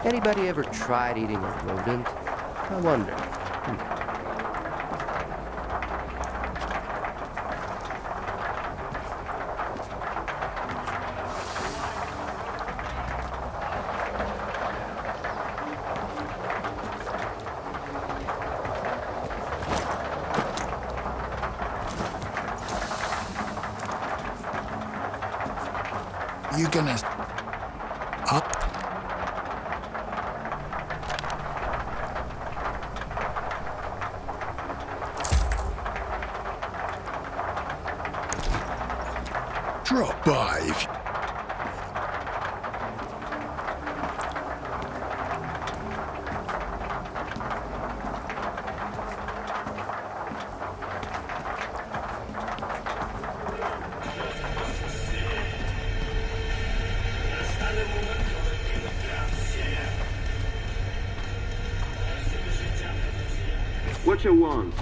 Anybody ever tried eating a rodent? I wonder. You gonna... Up? Drop by if... What you want?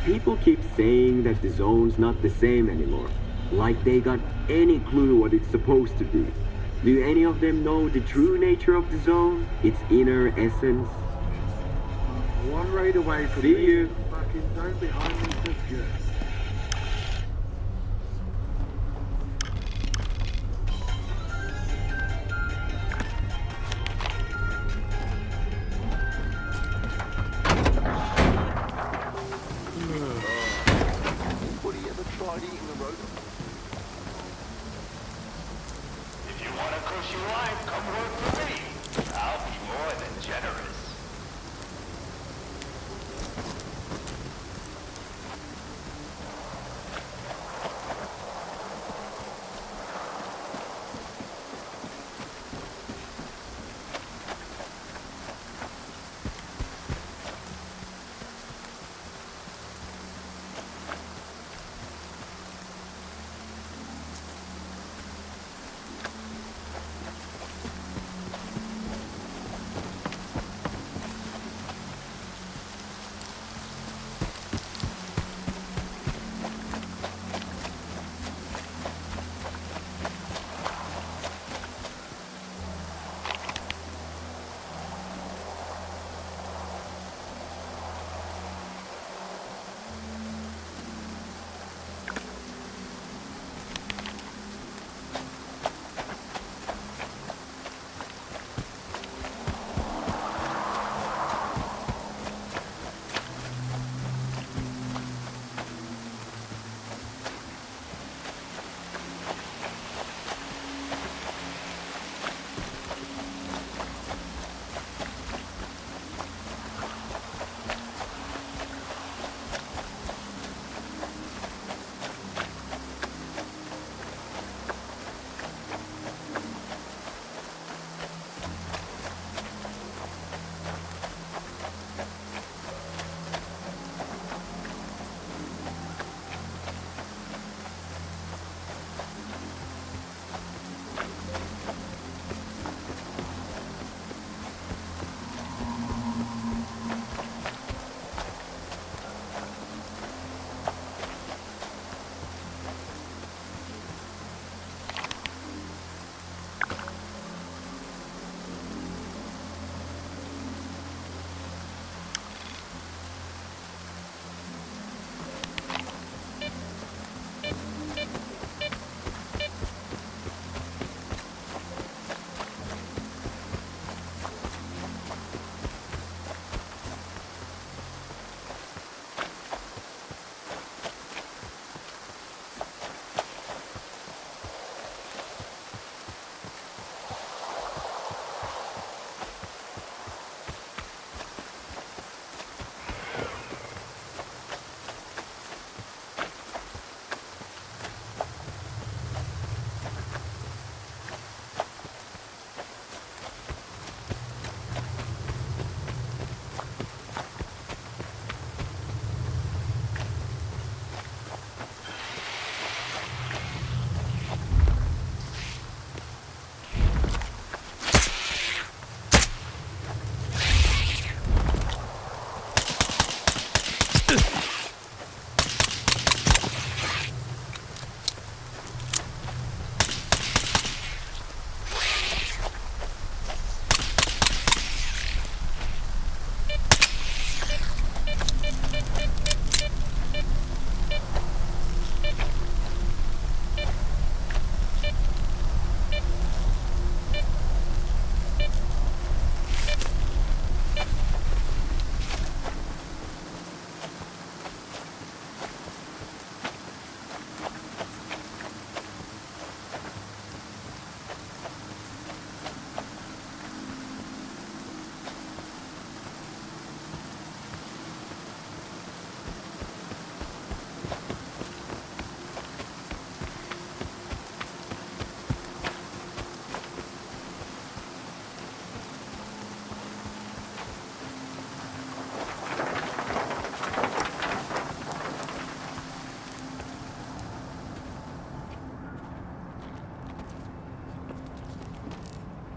People keep saying that the zone's not the same anymore. Like they got any clue what it's supposed to be. Do any of them know the true nature of the zone? Its inner essence? One raid away from See me. you. Fucking zone behind me is good. Anybody ever tried eating a rodent? If you want a cushy life, come work for me. I'll be more than generous.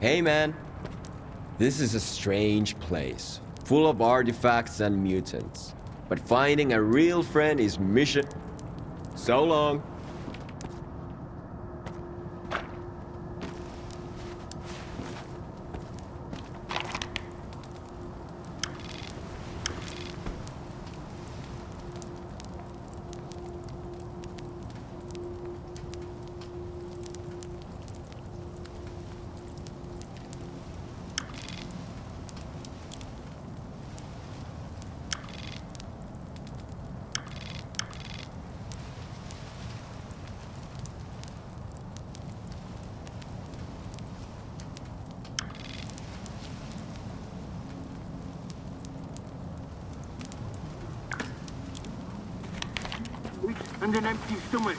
Hey man, this is a strange place, full of artifacts and mutants. But finding a real friend is mission. So long. And an empty stomach.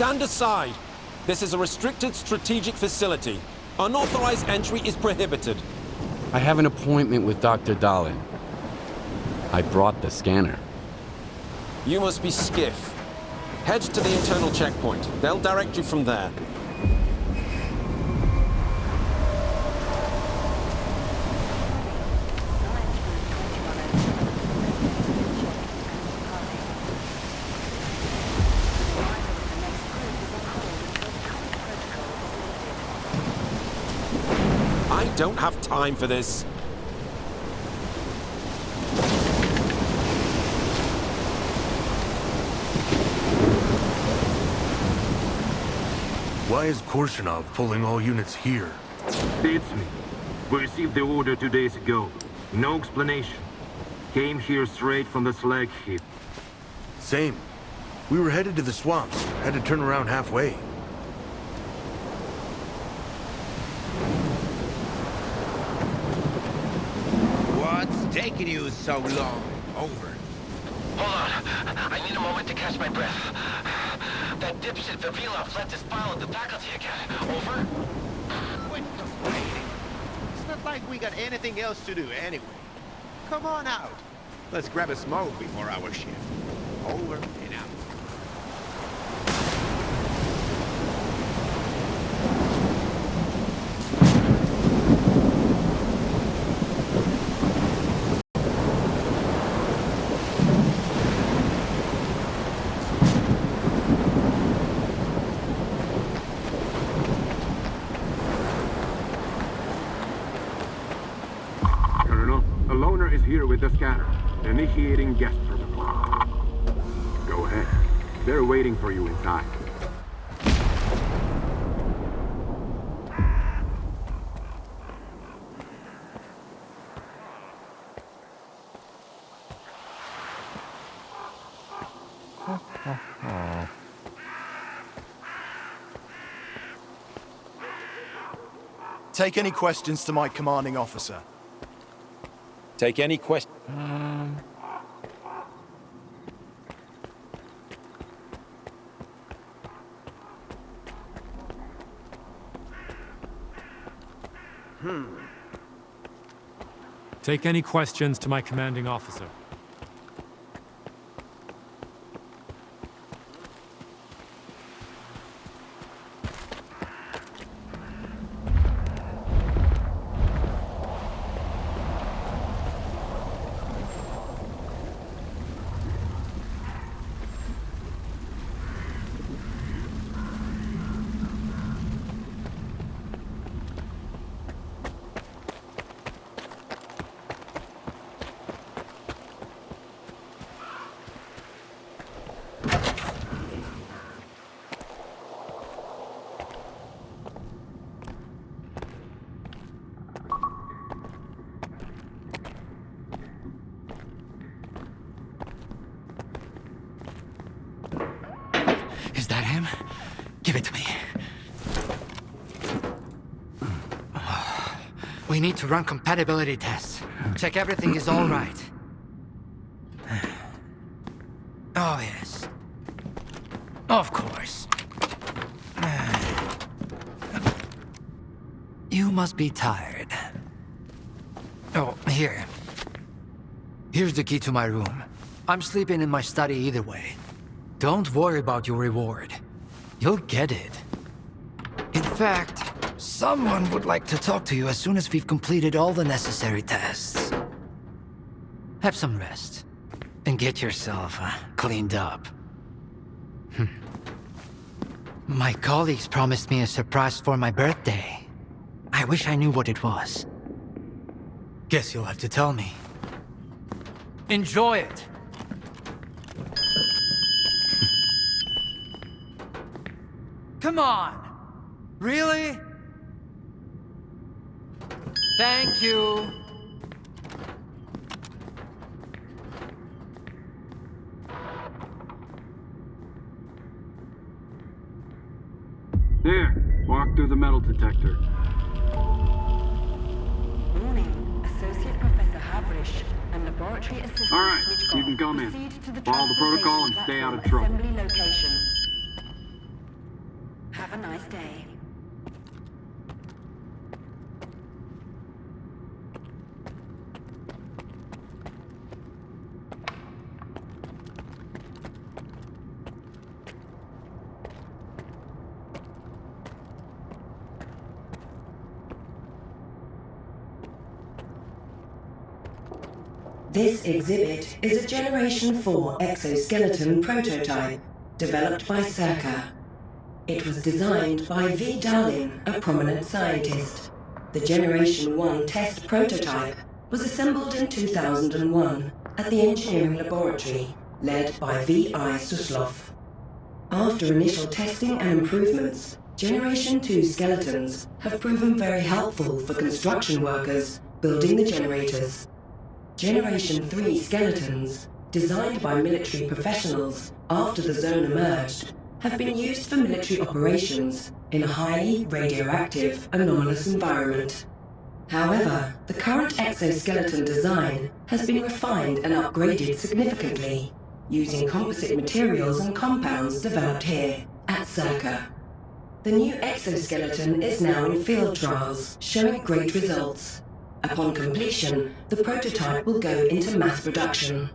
Stand aside. This is a restricted strategic facility. Unauthorized entry is prohibited. I have an appointment with Dr. Dahlin. I brought the scanner. You must be Skiff. Head to the internal checkpoint. They'll direct you from there. I don't have time for this. Why is Korshunov pulling all units here? It's me. We received the order 2 days ago. No explanation. Came here straight from the slag heap. Same. We were headed to the swamps. Had to turn around halfway. What's taking you so long? Over. Hold on. I need a moment to catch my breath. That dipshit Vavilov left his file at the faculty again. Over. Quit complaining. It's not like we got anything else to do anyway. Come on out. Let's grab a smoke before our shift. Over and out. A loner is here with the scanner, initiating guest protocol. Go ahead. They're waiting for you inside. Take any questions to my commanding officer. Take any question. Take any questions to my commanding officer. Is that him? Give it to me. We need to run compatibility tests. Check everything is all right. Oh, yes. Of course. You must be tired. Oh, here. Here's the key to my room. I'm sleeping in my study either way. Don't worry about your reward. You'll get it. In fact, someone would like to talk to you as soon as we've completed all the necessary tests. Have some rest. And get yourself cleaned up. My colleagues promised me a surprise for my birthday. I wish I knew what it was. Guess you'll have to tell me. Enjoy it! Come on! Really? Thank you. There, walk through the metal detector. Warning, Associate Professor Havrish and Laboratory Assistant All right, Smitchkov you can come in. proceed to the Follow the protocol and stay out of trouble. assembly location. Have a nice day. This exhibit is a Generation 4 exoskeleton prototype developed by Circa. It was designed by V. Darlin, a prominent scientist. The Generation 1 test prototype was assembled in 2001 at the engineering laboratory led by V.I. Suslov. After initial testing and improvements, Generation 2 skeletons have proven very helpful for construction workers building the generators. Generation 3 skeletons, designed by military professionals after the zone emerged, have been used for military operations in a highly radioactive, anomalous environment. However, the current exoskeleton design has been refined and upgraded significantly, using composite materials and compounds developed here at Circa. The new exoskeleton is now in field trials, showing great results. Upon completion, the prototype will go into mass production.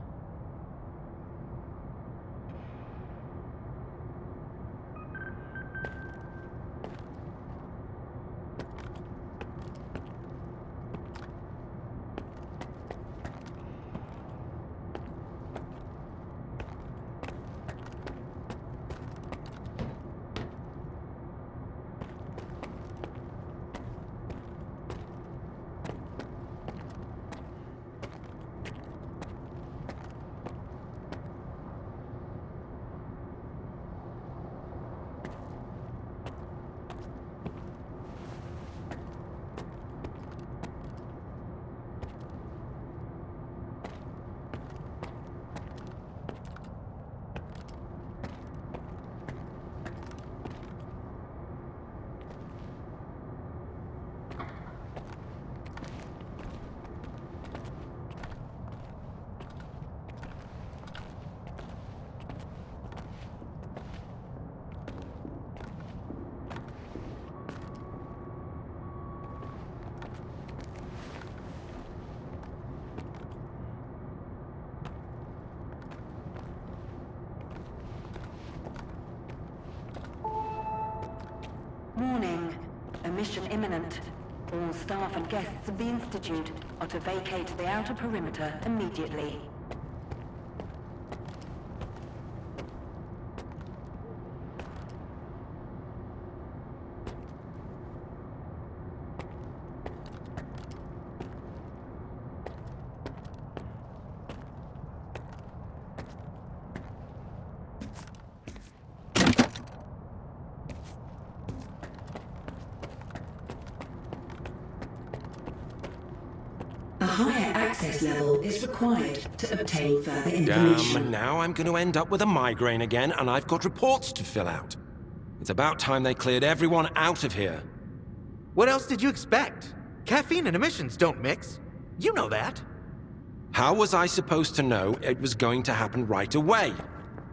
Warning. A mission imminent. All staff and guests of the Institute are to vacate the outer perimeter immediately. A higher access level is required to obtain further information. Damn, now I'm going to end up with a migraine again, and I've got reports to fill out. It's about time they cleared everyone out of here. What else did you expect? Caffeine and emissions don't mix. You know that. How was I supposed to know it was going to happen right away?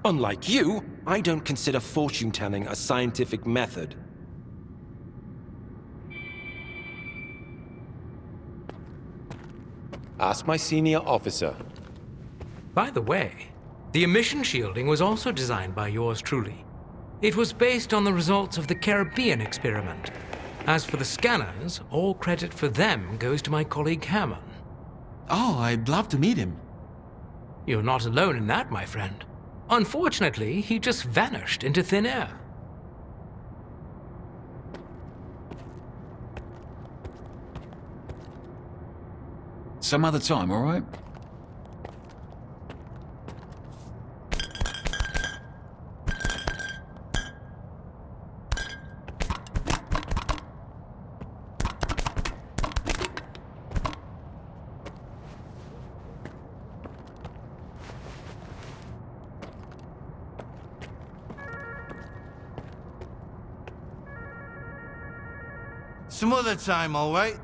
Unlike you, I don't consider fortune-telling a scientific method. Ask my senior officer. By the way, the emission shielding was also designed by yours truly. It was based on the results of the Caribbean experiment. As for the scanners, all credit for them goes to my colleague Hammond. Oh, I'd love to meet him. You're not alone in that, my friend. Unfortunately, he just vanished into thin air. Some other time, all right? Some other time, all right?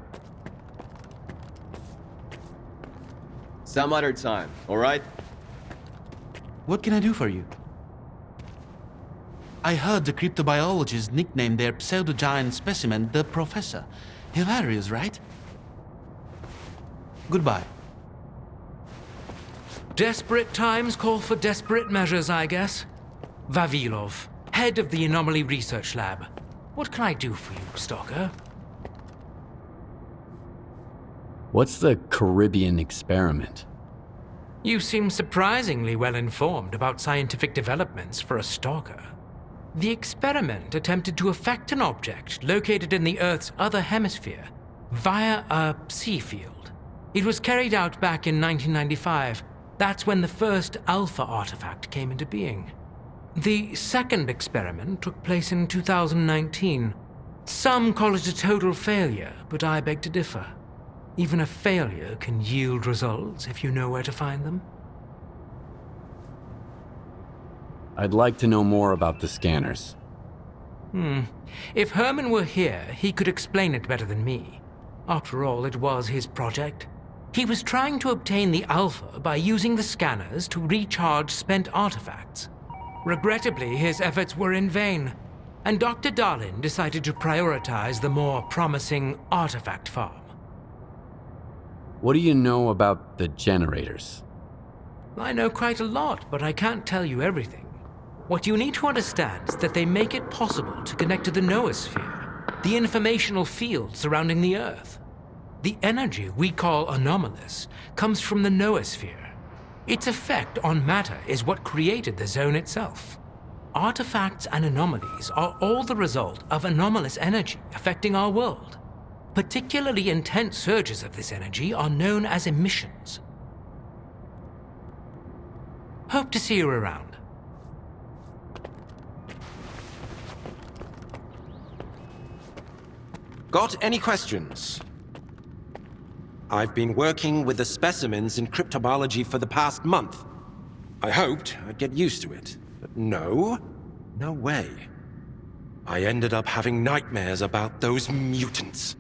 Some other time, all right? What can I do for you? I heard the cryptobiologists nicknamed their pseudo-giant specimen the Professor. Hilarious, right? Goodbye. Desperate times call for desperate measures, I guess. Vavilov, head of the Anomaly Research Lab. What can I do for you, Stalker? What's the Caribbean experiment? You seem surprisingly well informed about scientific developments for a stalker. The experiment attempted to affect an object located in the Earth's other hemisphere via a psi field. It was carried out back in 1995. That's when the first Alpha artifact came into being. The second experiment took place in 2019. Some call it a total failure, but I beg to differ. Even a failure can yield results if you know where to find them. I'd like to know more about the scanners. If Herman were here, he could explain it better than me. After all, it was his project. He was trying to obtain the Alpha by using the scanners to recharge spent artifacts. Regrettably, his efforts were in vain, and Dr. Darlin decided to prioritize the more promising artifact farm. What do you know about the generators? I know quite a lot, but I can't tell you everything. What you need to understand is that they make it possible to connect to the noosphere, the informational field surrounding the Earth. The energy we call anomalous comes from the noosphere. Its effect on matter is what created the zone itself. Artifacts and anomalies are all the result of anomalous energy affecting our world. Particularly intense surges of this energy are known as emissions. Hope to see you around. Got any questions? I've been working with the specimens in cryptobiology for the past month. I hoped I'd get used to it, but no way. I ended up having nightmares about those mutants.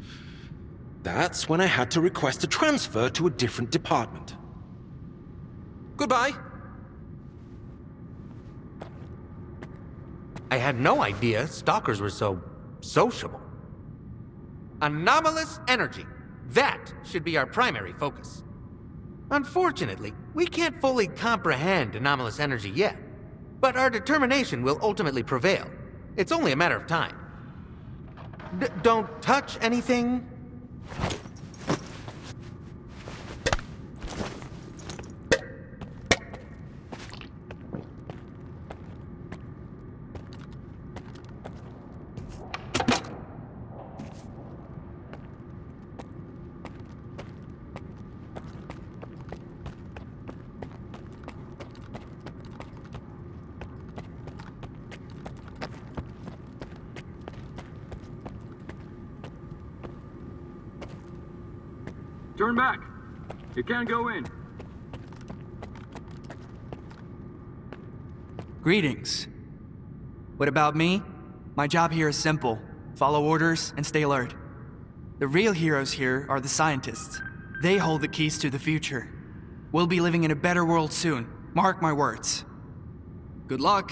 That's when I had to request a transfer to a different department. Goodbye. I had no idea stalkers were so sociable. Anomalous energy. That should be our primary focus. Unfortunately, we can't fully comprehend anomalous energy yet, but our determination will ultimately prevail. It's only a matter of time. Don't touch anything. Turn back. You can't go in. Greetings. What about me? My job here is simple. Follow orders and stay alert. The real heroes here are the scientists. They hold the keys to the future. We'll be living in a better world soon. Mark my words. Good luck.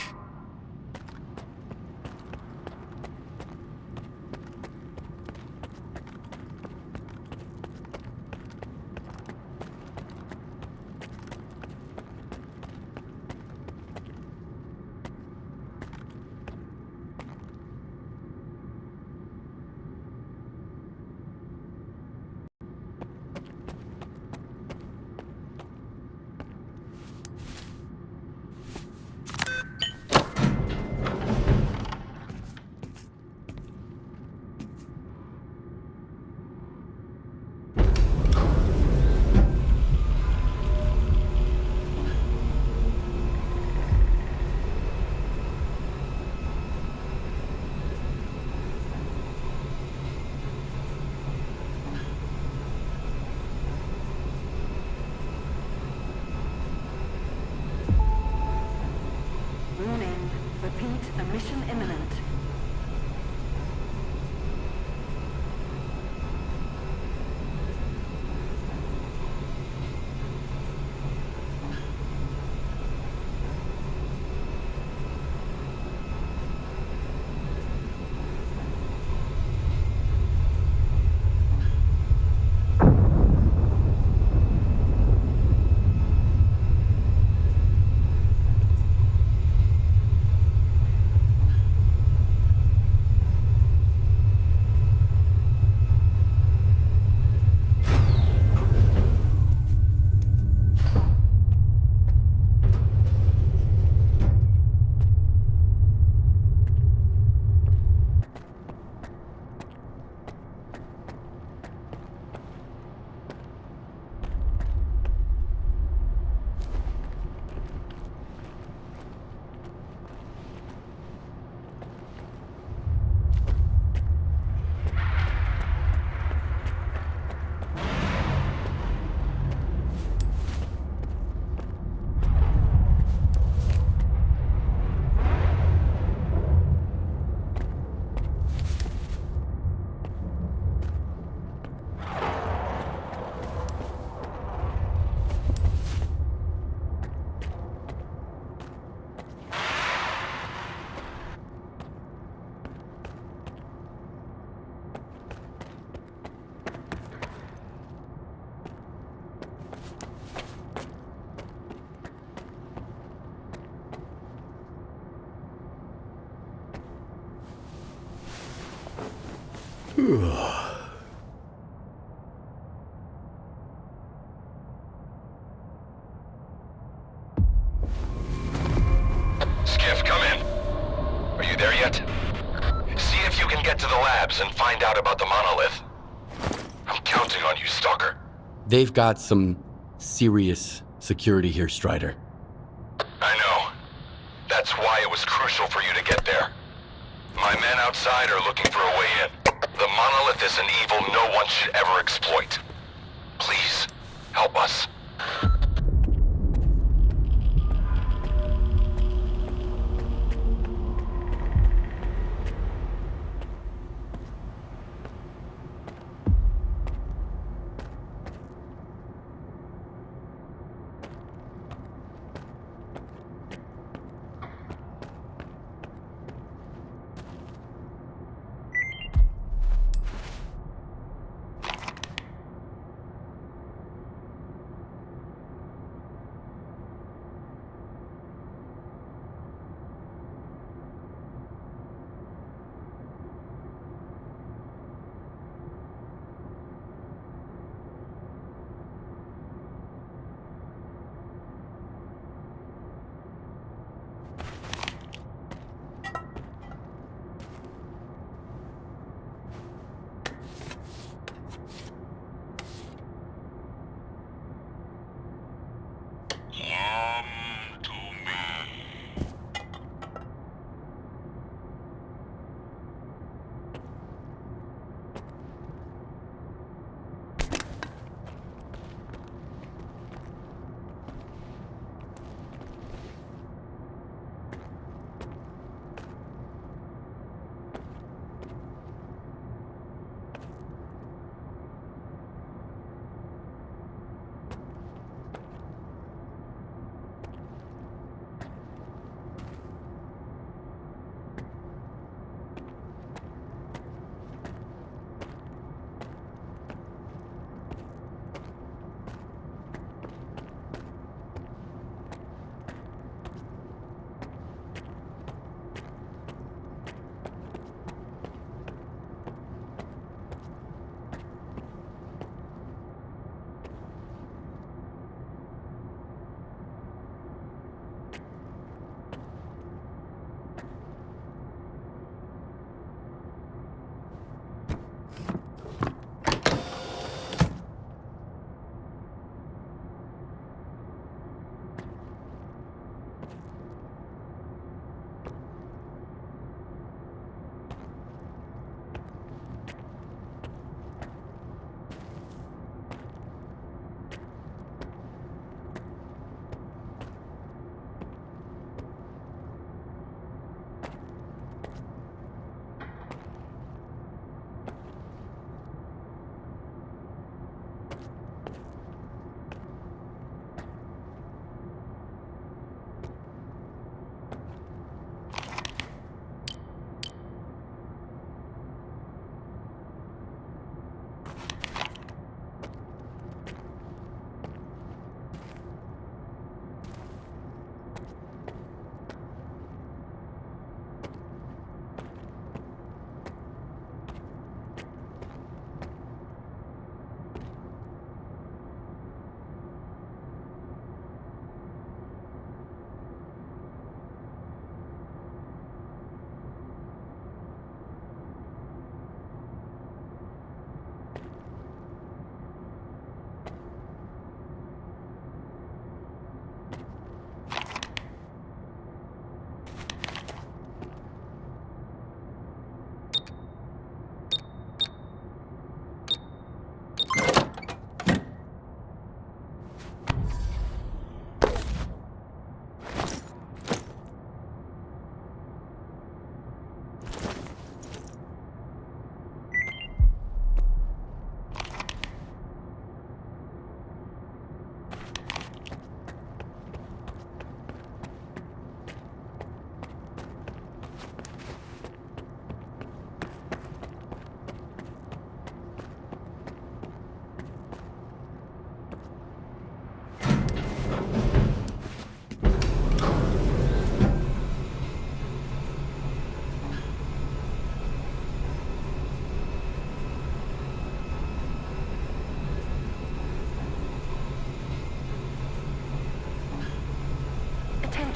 Skiff, come in. Are you there yet? See if you can get to the labs and find out about the monolith. I'm counting on you, Stalker. They've got some serious security here, Strider. I know. That's why it was crucial for you to get there. My men outside are looking for a way in. The monolith is an evil no one should ever exploit. Please, help us.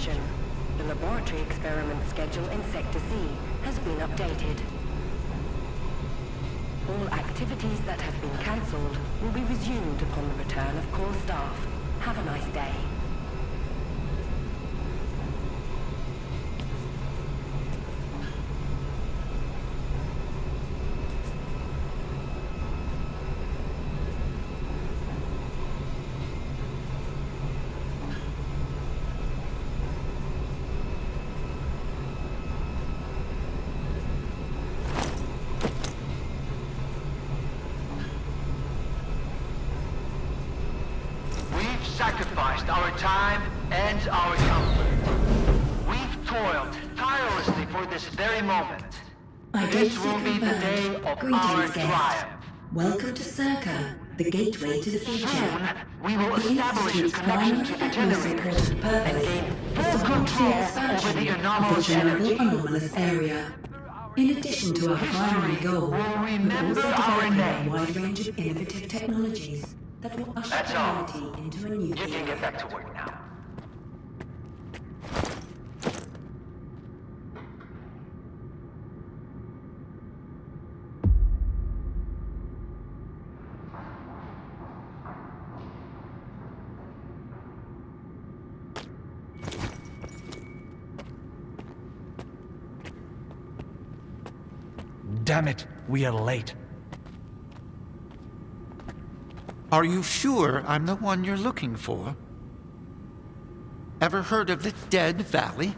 Attention. The laboratory experiment schedule in Sector C has been updated. All activities that have been cancelled will be resumed upon the return of core staff. Have a nice day. Sacrificed our time and our comfort. We've toiled tirelessly for this very moment. This will be the day of our triumph. Welcome to Circa, the gateway to the future. Soon, we will establish a connection to the generators and gain full control over the anomalous energy. Anomalous area. In addition to our primary goal, we're also developing a wide range of innovative technologies that will usher humanity into a new You can get back to work now. Damn it, we are late. Are you sure I'm the one you're looking for? Ever heard of the Dead Valley?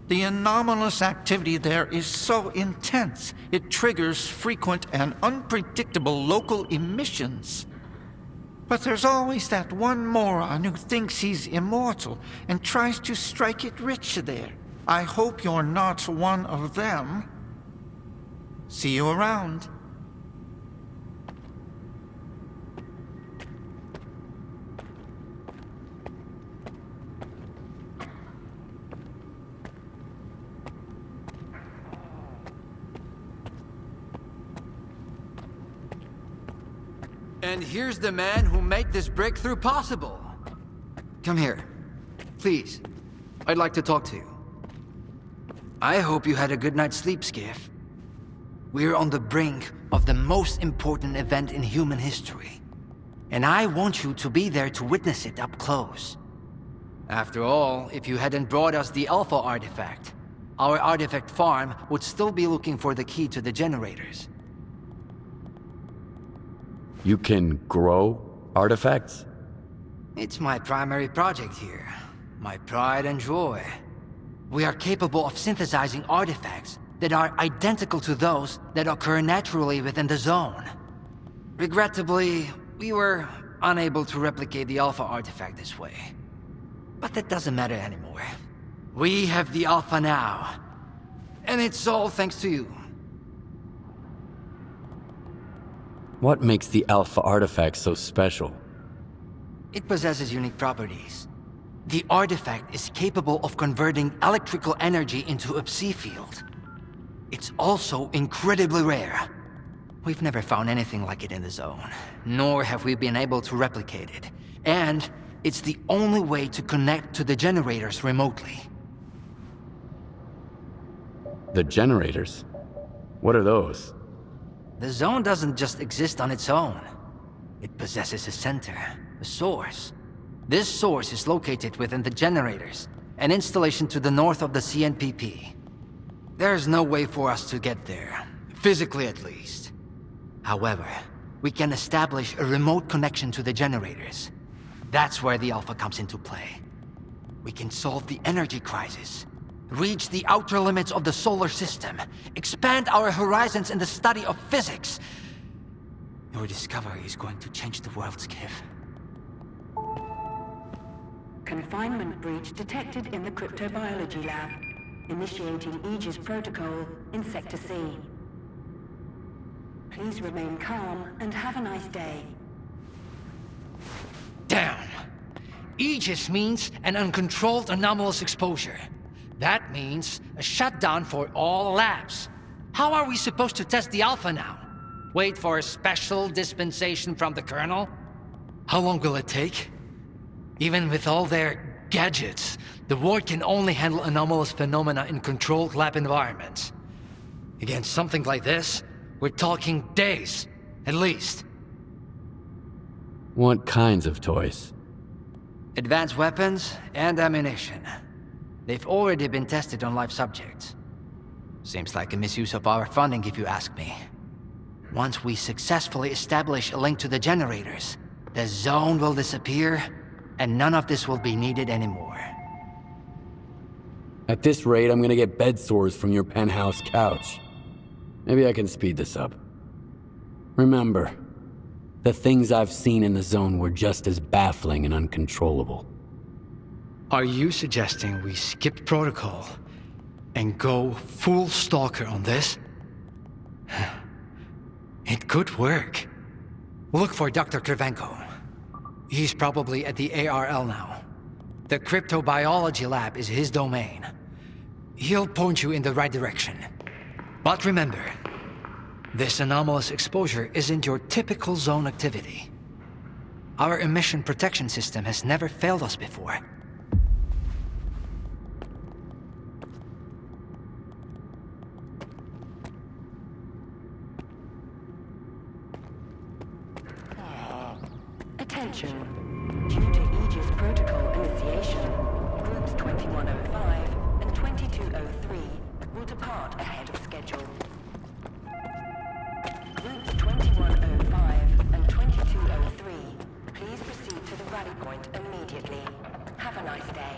The anomalous activity there is so intense, it triggers frequent and unpredictable local emissions. But there's always that one moron who thinks he's immortal and tries to strike it rich there. I hope you're not one of them. See you around. And here's the man who made this breakthrough possible. Come here. Please. I'd like to talk to you. I hope you had a good night's sleep, Skiff. We're on the brink of the most important event in human history. And I want you to be there to witness it up close. After all, if you hadn't brought us the Alpha artifact, our artifact farm would still be looking for the key to the generators. You can grow artifacts? It's my primary project here. My pride and joy. We are capable of synthesizing artifacts that are identical to those that occur naturally within the zone. Regrettably, we were unable to replicate the Alpha artifact this way. But that doesn't matter anymore. We have the Alpha now. And it's all thanks to you. What makes the Alpha artifact so special? It possesses unique properties. The artifact is capable of converting electrical energy into a psi field. It's also incredibly rare. We've never found anything like it in the zone, nor have we been able to replicate it. And it's the only way to connect to the generators remotely. The generators? What are those? The zone doesn't just exist on its own. It possesses a center, a source. This source is located within the generators, an installation to the north of the CNPP. There's no way for us to get there, physically at least. However, we can establish a remote connection to the generators. That's where the Alpha comes into play. We can solve the energy crisis, reach the outer limits of the solar system, expand our horizons in the study of physics. Your discovery is going to change the world, Skiff. Confinement breach detected in the cryptobiology lab. Initiating Aegis protocol in Sector C. Please remain calm and have a nice day. Damn! Aegis means an uncontrolled anomalous exposure. That means a shutdown for all labs. How are we supposed to test the Alpha now? Wait for a special dispensation from the Colonel? How long will it take? Even with all their gadgets, The ward can only handle anomalous phenomena in controlled lab environments. Against something like this, we're talking days, at least. What kinds of toys? Advanced weapons and ammunition. They've already been tested on live subjects. Seems like a misuse of our funding, if you ask me. Once we successfully establish a link to the generators, the zone will disappear, and none of this will be needed anymore. At this rate, I'm gonna get bed sores from your penthouse couch. Maybe I can speed this up. Remember, the things I've seen in the zone were just as baffling and uncontrollable. Are you suggesting we skip protocol and go full stalker on this? It could work. Look for Dr. Krivenko. He's probably at the ARL now. The cryptobiology lab is his domain. He'll point you in the right direction. But remember, this anomalous exposure isn't your typical zone activity. Our emission protection system has never failed us before. Attention. Due to Aegis protocol initiation, groups 2105 and 2203 will depart ahead of schedule. Groups 2105 and 2203, please proceed to the rally point immediately. Have a nice day.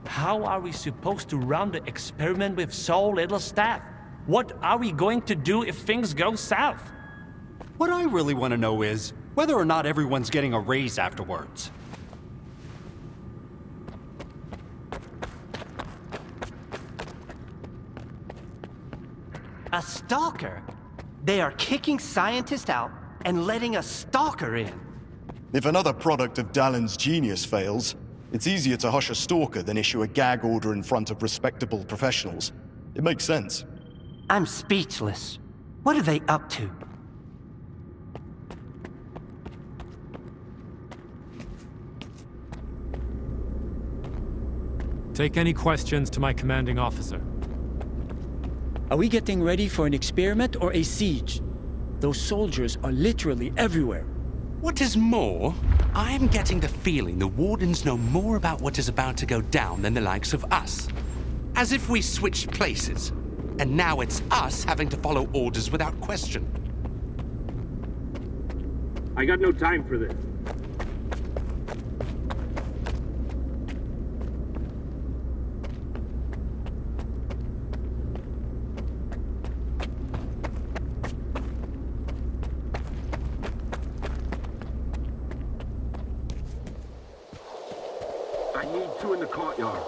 How are we supposed to run the experiment with so little staff? What are we going to do if things go south? What I really want to know is whether or not everyone's getting a raise afterwards. A stalker? They are kicking scientists out and letting a stalker in. If another product of Dallin's genius fails, it's easier to hush a stalker than issue a gag order in front of respectable professionals. It makes sense. I'm speechless. What are they up to? Take any questions to my commanding officer. Are we getting ready for an experiment or a siege? Those soldiers are literally everywhere. What is more, I am getting the feeling the Wardens know more about what is about to go down than the likes of us. As if we switched places, and now it's us having to follow orders without question. I got no time for this. I need two in the courtyard.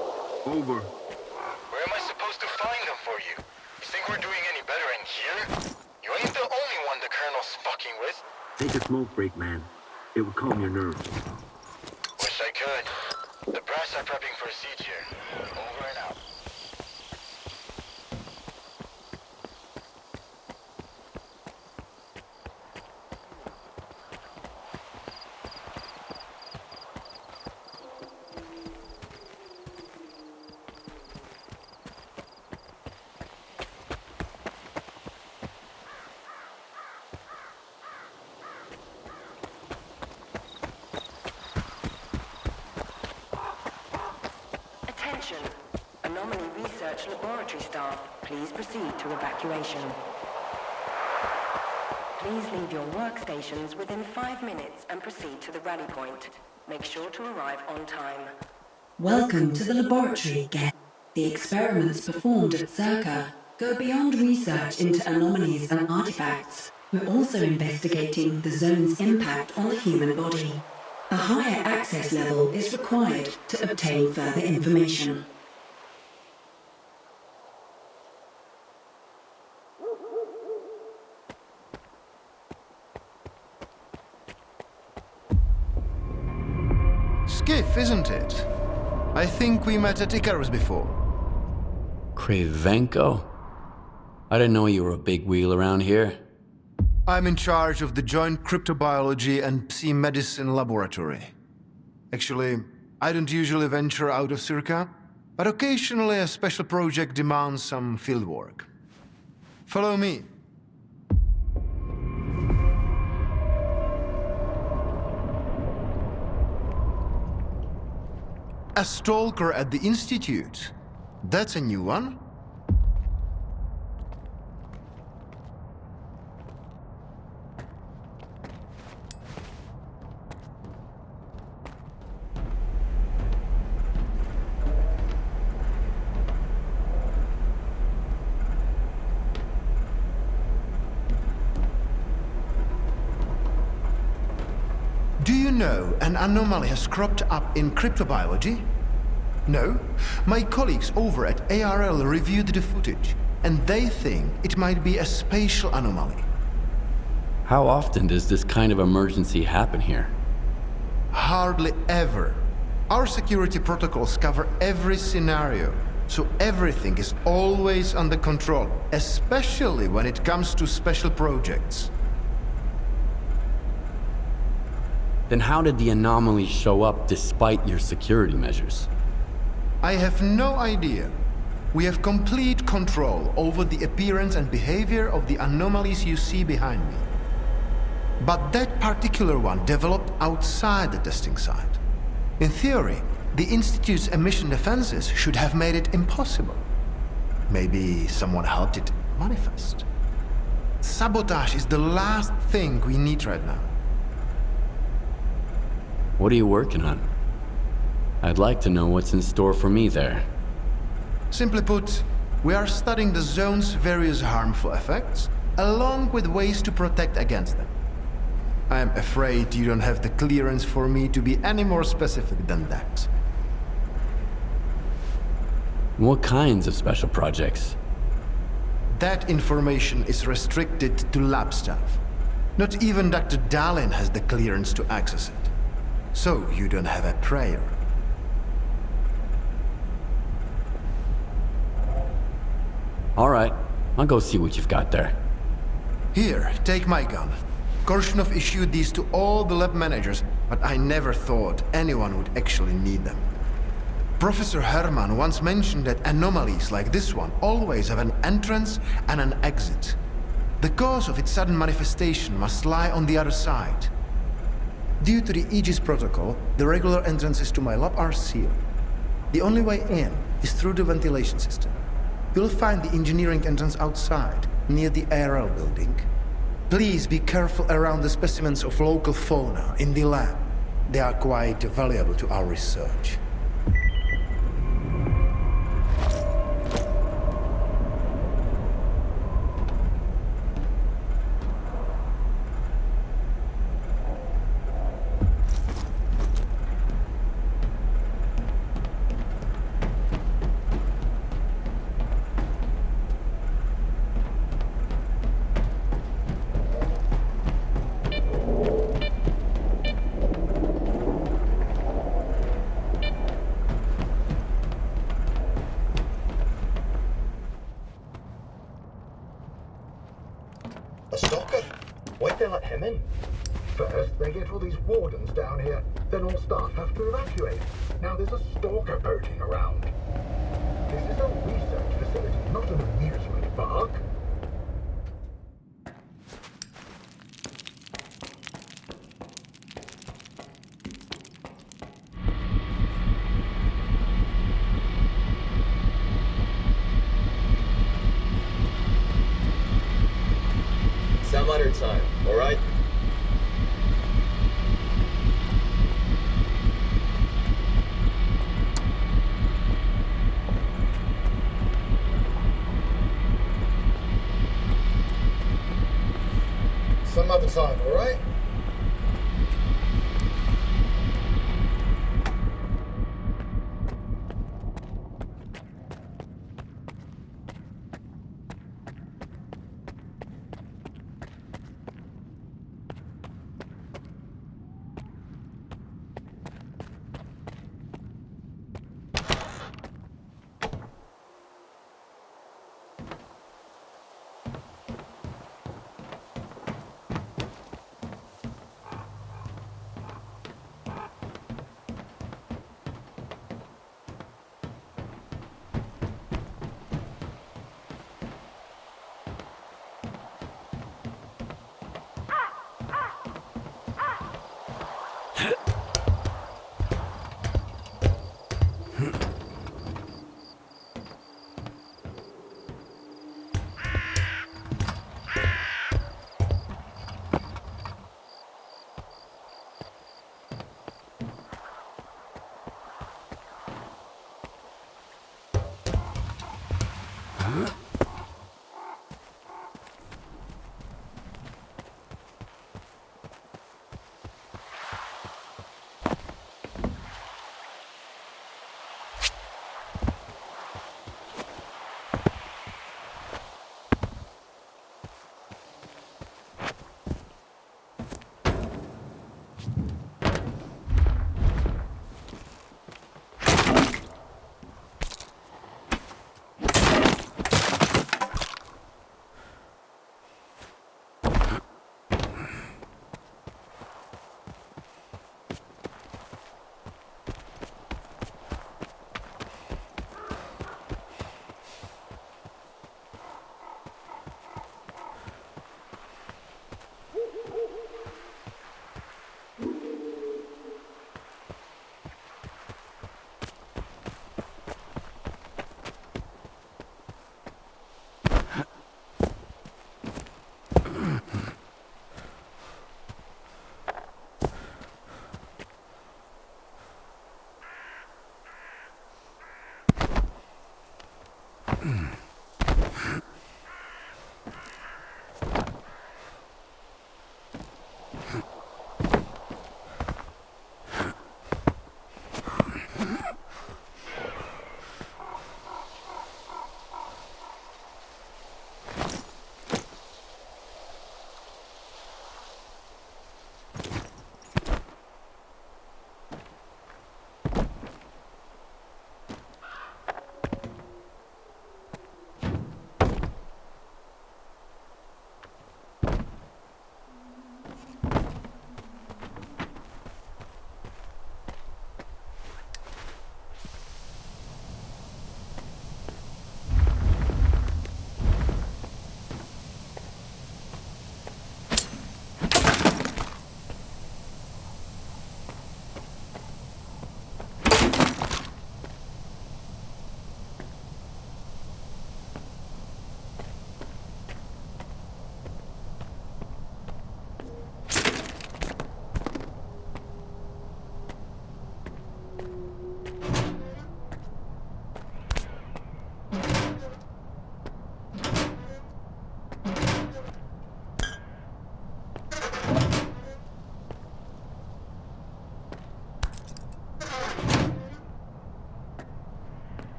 Over. Where am I supposed to find them for you? You think we're doing any better in here? You ain't the only one the Colonel's fucking with. Take a smoke break, man. It will calm your nerves. Wish I could. The brass are prepping for a siege here. Over and out. Attention. Anomaly Research Laboratory staff, please proceed to evacuation. Please leave your workstations within 5 minutes and proceed to the rally point. Make sure to arrive on time. Welcome to the laboratory, guest. The experiments performed at Circa go beyond research into anomalies and artifacts. We're also investigating the zone's impact on the human body. A higher access level is required to obtain further information. Skiff, isn't it? I think we met at Icarus before. Cravenko? I didn't know you were a big wheel around here. I'm in charge of the Joint Cryptobiology and Psi-Medicine Laboratory. Actually, I don't usually venture out of Circa, but occasionally a special project demands some fieldwork. Follow me. A stalker at the Institute. That's a new one. Do you know an anomaly has cropped up in cryptobiology? No? My colleagues over at ARL reviewed the footage, and they think it might be a spatial anomaly. How often does this kind of emergency happen here? Hardly ever. Our security protocols cover every scenario, so everything is always under control, especially when it comes to special projects. Then how did the anomaly show up despite your security measures? I have no idea. We have complete control over the appearance and behavior of the anomalies you see behind me. But that particular one developed outside the testing site. In theory, the Institute's emission defenses should have made it impossible. Maybe someone helped it manifest. Sabotage is the last thing we need right now. What are you working on? I'd like to know what's in store for me there. Simply put, we are studying the zone's various harmful effects, along with ways to protect against them. I am afraid you don't have the clearance for me to be any more specific than that. What kinds of special projects? That information is restricted to lab staff. Not even Dr. Dallin has the clearance to access it. So you don't have a prayer. All right, I'll go see what you've got there. Here, take my gun. Korshunov issued these to all the lab managers, but I never thought anyone would actually need them. Professor Herman once mentioned that anomalies like this one always have an entrance and an exit. The cause of its sudden manifestation must lie on the other side. Due to the Aegis protocol, the regular entrances to my lab are sealed. The only way in is through the ventilation system. You'll find the engineering entrance outside, near the ARL building. Please be careful around the specimens of local fauna in the lab. They are quite valuable to our research. A stalker? Why'd they let him in? First, they get all these wardens down here, then all staff have to evacuate. Now there's a stalker poaching around. This is a research facility, not an amusement park. Some other time, all right? Some other time, all right?